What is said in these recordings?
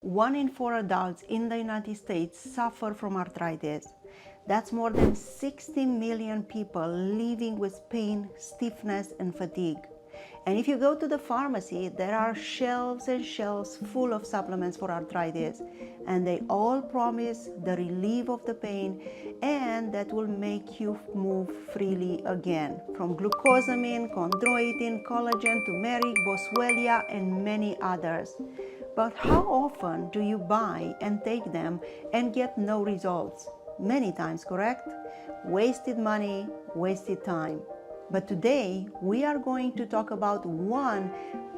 1 in 4 adults in the United States suffer from arthritis. That's more than 60 million people living with pain, stiffness, and fatigue. And if you go to the pharmacy, there are shelves and shelves full of supplements for arthritis, and they all promise the relief of the pain and that will make you move freely again. From glucosamine, chondroitin, collagen, turmeric, boswellia, and many others. But how often do you buy and take them and get no results? Many times, correct? Wasted money, wasted time. But today we are going to talk about one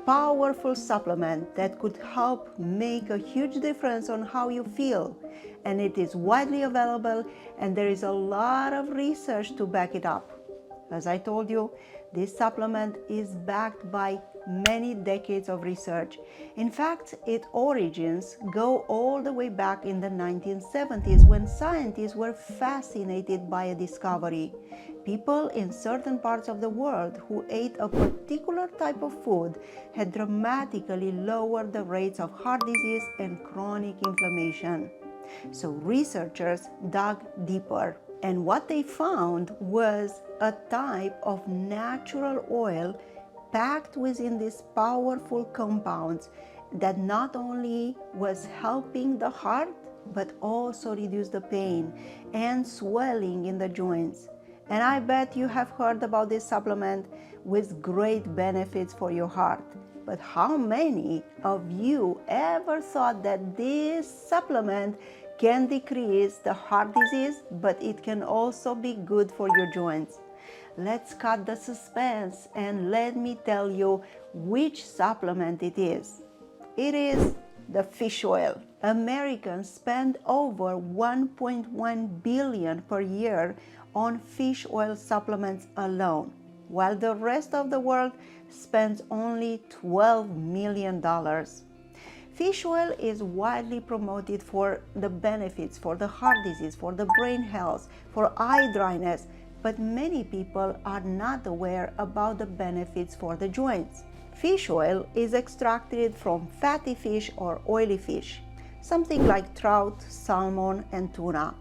powerful supplement that could help make a huge difference on how you feel. And it is widely available, and there is a lot of research to back it up. As I told you, this supplement is backed by many decades of research. In fact, its origins go all the way back in the 1970s when scientists were fascinated by a discovery. People in certain parts of the world who ate a particular type of food had dramatically lowered the rates of heart disease and chronic inflammation. So researchers dug deeper, and what they found was a type of natural oil packed within these powerful compounds that not only was helping the heart but also reduced the pain and swelling in the joints. And I bet you have heard about this supplement with great benefits for your heart. But how many of you ever thought that this supplement can decrease the heart disease, but it can also be good for your joints? Let's cut the suspense and let me tell you which supplement it is. It is the fish oil. Americans spend over $1.1 billion per year on fish oil supplements alone, while the rest of the world spends only $12 million. Fish oil is widely promoted for the benefits for the heart disease, for the brain health, for eye dryness, but many people are not aware about the benefits for the joints. Fish oil is extracted from fatty fish or oily fish, something like trout, salmon, and tuna.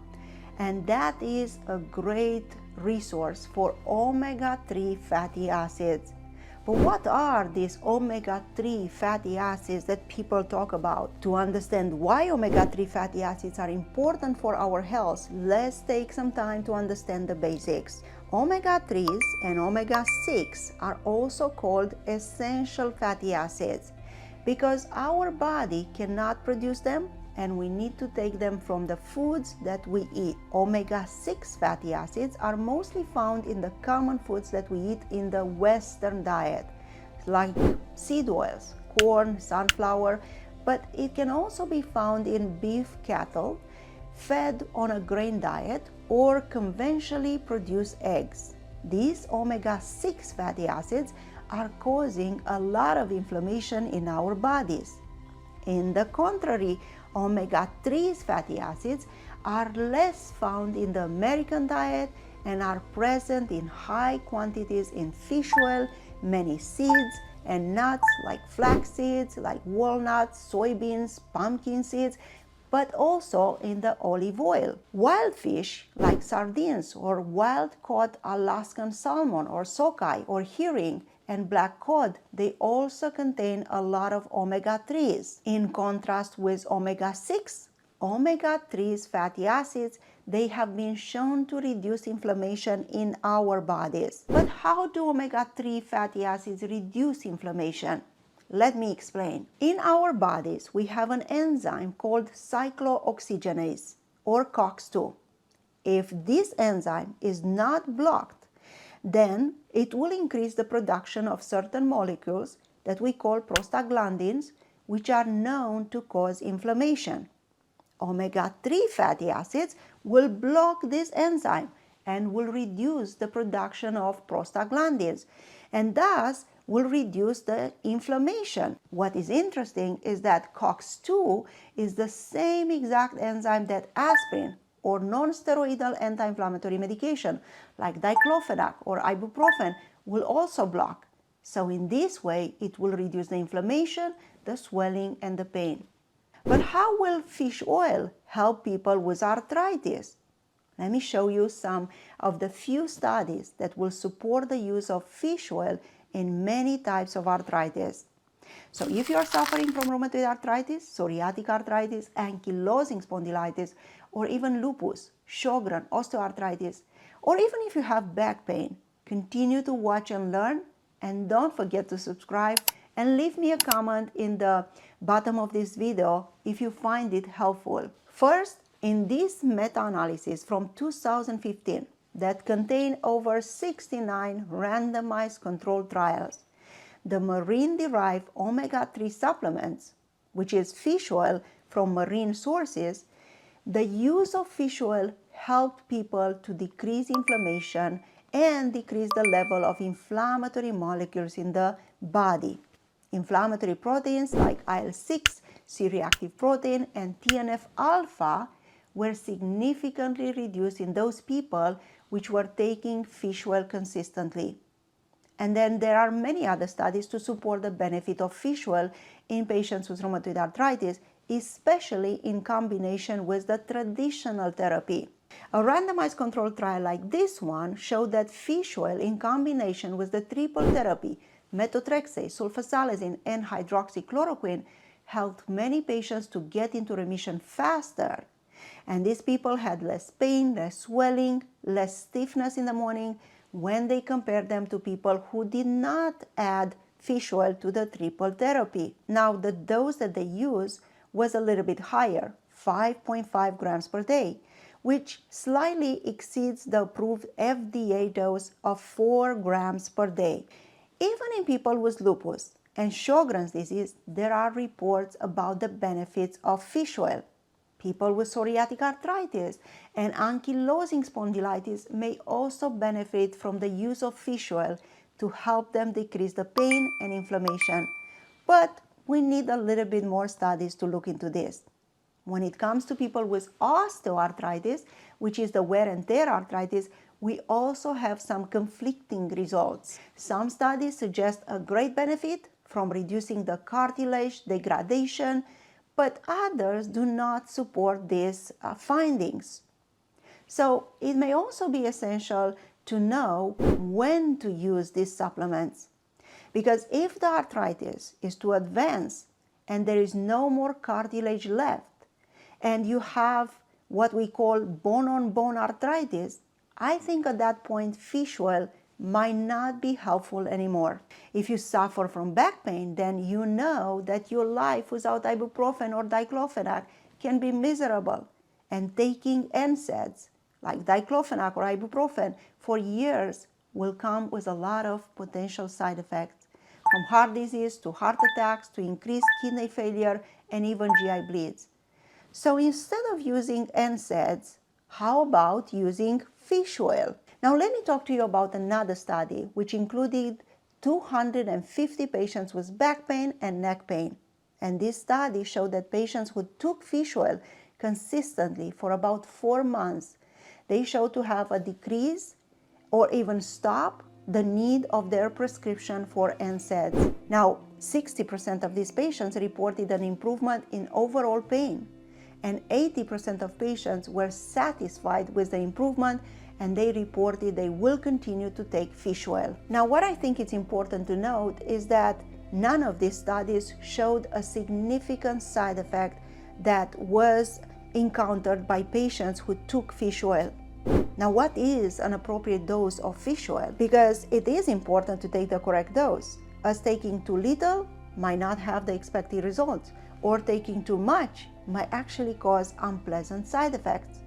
And that is a great resource for omega-3 fatty acids. But what are these omega-3 fatty acids that people talk about? To understand why omega-3 fatty acids are important for our health, let's take some time to understand the basics. Omega-3s and omega-6 are also called essential fatty acids because our body cannot produce them, and we need to take them from the foods that we eat. Omega-6 fatty acids are mostly found in the common foods that we eat in the Western diet, like seed oils, corn, sunflower, but it can also be found in beef cattle, fed on a grain diet, or conventionally produced eggs. These omega-6 fatty acids are causing a lot of inflammation in our bodies. In the contrary, omega-3 fatty acids are less found in the American diet and are present in high quantities in fish oil, many seeds, and nuts like flax seeds, like walnuts, soybeans, pumpkin seeds, but also in the olive oil. Wild fish like sardines or wild-caught Alaskan salmon or sockeye or herring and black cod, they also contain a lot of omega-3s. In contrast with omega-6, omega-3's fatty acids, they have been shown to reduce inflammation in our bodies. But how do omega-3 fatty acids reduce inflammation? Let me explain. In our bodies, we have an enzyme called cyclooxygenase or COX-2. If this enzyme is not blocked, then it will increase the production of certain molecules that we call prostaglandins, which are known to cause inflammation. Omega-3 fatty acids will block this enzyme and will reduce the production of prostaglandins, and thus will reduce the inflammation. What is interesting is that COX-2 is the same exact enzyme that aspirin or non-steroidal anti-inflammatory medication like diclofenac or ibuprofen will also block. So in this way, it will reduce the inflammation, the swelling, and the pain. But how will fish oil help people with arthritis? Let me show you some of the few studies that will support the use of fish oil in many types of arthritis. So if you are suffering from rheumatoid arthritis, psoriatic arthritis, ankylosing spondylitis, or even lupus, Sjogren, osteoarthritis, or even if you have back pain, continue to watch and learn, and don't forget to subscribe and leave me a comment in the bottom of this video if you find it helpful. First, in this meta-analysis from 2015 that contained over 69 randomized controlled trials, the marine-derived omega-3 supplements, which is fish oil from marine sources, the use of fish oil helped people to decrease inflammation and decrease the level of inflammatory molecules in the body. Inflammatory proteins like IL-6, C-reactive protein, and TNF-alpha were significantly reduced in those people which were taking fish oil consistently. And then there are many other studies to support the benefit of fish oil in patients with rheumatoid arthritis, especially in combination with the traditional therapy. A randomized controlled trial like this one showed that fish oil in combination with the triple therapy, methotrexate, sulfasalazine, and hydroxychloroquine, helped many patients to get into remission faster. And these people had less pain, less swelling, less stiffness in the morning when they compared them to people who did not add fish oil to the triple therapy. Now, the dose that they used was a little bit higher, 5.5 grams per day, which slightly exceeds the approved FDA dose of 4 grams per day. Even in people with lupus and Sjogren's disease, there are reports about the benefits of fish oil. People with psoriatic arthritis and ankylosing spondylitis may also benefit from the use of fish oil to help them decrease the pain and inflammation. But we need a little bit more studies to look into this. When it comes to people with osteoarthritis, which is the wear and tear arthritis, we also have some conflicting results. Some studies suggest a great benefit from reducing the cartilage degradation, but others do not support these findings. So it may also be essential to know when to use these supplements. Because if the arthritis is to advance and there is no more cartilage left, and you have what we call bone-on-bone arthritis, I think at that point fish oil might not be helpful anymore. If you suffer from back pain, then you know that your life without ibuprofen or diclofenac can be miserable, and taking NSAIDs like diclofenac or ibuprofen for years will come with a lot of potential side effects, from heart disease to heart attacks to increased kidney failure and even GI bleeds. So instead of using NSAIDs, how about using fish oil? Now let me talk to you about another study which included 250 patients with back pain and neck pain. And this study showed that patients who took fish oil consistently for about 4 months, they showed to have a decrease or even stop the need of their prescription for NSAIDs. Now, 60% of these patients reported an improvement in overall pain, and 80% of patients were satisfied with the improvement, and they reported they will continue to take fish oil. Now, what I think it's important to note is that none of these studies showed a significant side effect that was encountered by patients who took fish oil. Now, what is an appropriate dose of fish oil? Because it is important to take the correct dose, as taking too little might not have the expected results, or taking too much might actually cause unpleasant side effects.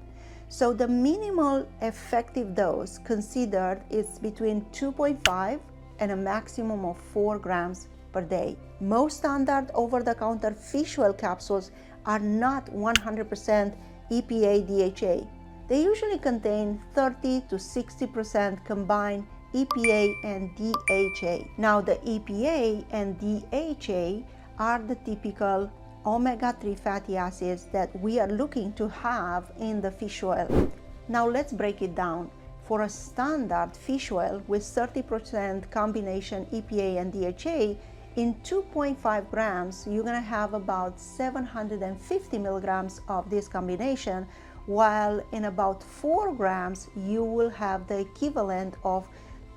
So the minimal effective dose considered is between 2.5 and a maximum of 4 grams per day. Most standard over-the-counter fish oil capsules are not 100% EPA DHA. They usually contain 30 to 60% combined EPA and DHA. Now the EPA and DHA are the typical omega-3 fatty acids that we are looking to have in the fish oil. Now let's break it down. For a standard fish oil with 30% combination EPA and DHA, In 2.5 grams, you're going to have about 750 milligrams of this combination, while in about 4 grams, you will have the equivalent of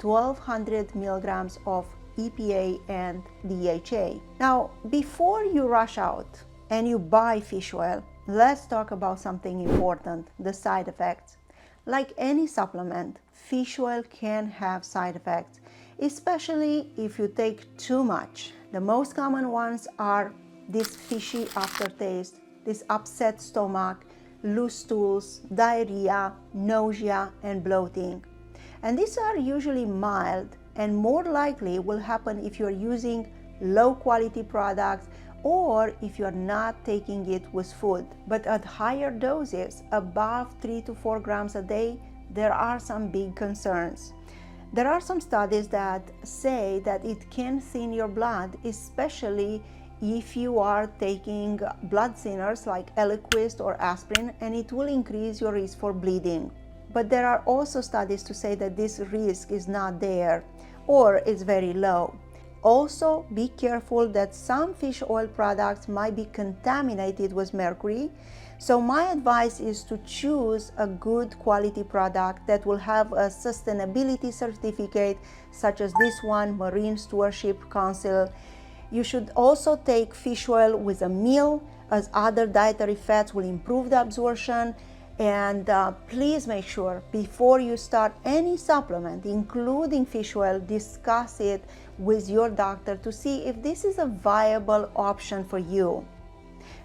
1200 milligrams of EPA and DHA. Now, before you rush out and you buy fish oil, let's talk about something important, the side effects. Like any supplement, fish oil can have side effects, especially if you take too much. The most common ones are this fishy aftertaste, this upset stomach, loose stools, diarrhea, nausea, and bloating. And these are usually mild and more likely will happen if you're using low quality products or if you're not taking it with food. But at higher doses, above 3 to 4 grams a day, there are some big concerns. There are some studies that say that it can thin your blood, especially if you are taking blood thinners like Eliquis or aspirin, and it will increase your risk for bleeding. But there are also studies to say that this risk is not there or is very low. Also, be careful that some fish oil products might be contaminated with mercury. So my advice is to choose a good quality product that will have a sustainability certificate, such as this one, Marine Stewardship Council. You should also take fish oil with a meal, as other dietary fats will improve the absorption. And please make sure before you start any supplement, including fish oil, discuss it with your doctor to see if this is a viable option for you.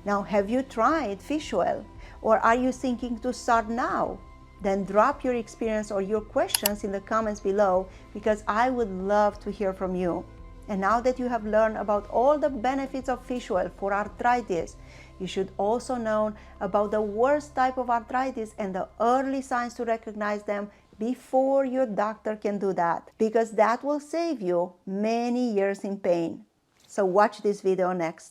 Now, have you tried fish oil, or are you thinking to start now? Then drop your experience or your questions in the comments below, because I would love to hear from you. And now that you have learned about all the benefits of fish oil for arthritis, you should also know about the worst type of arthritis and the early signs to recognize them before your doctor can do that, because that will save you many years in pain. So watch this video next.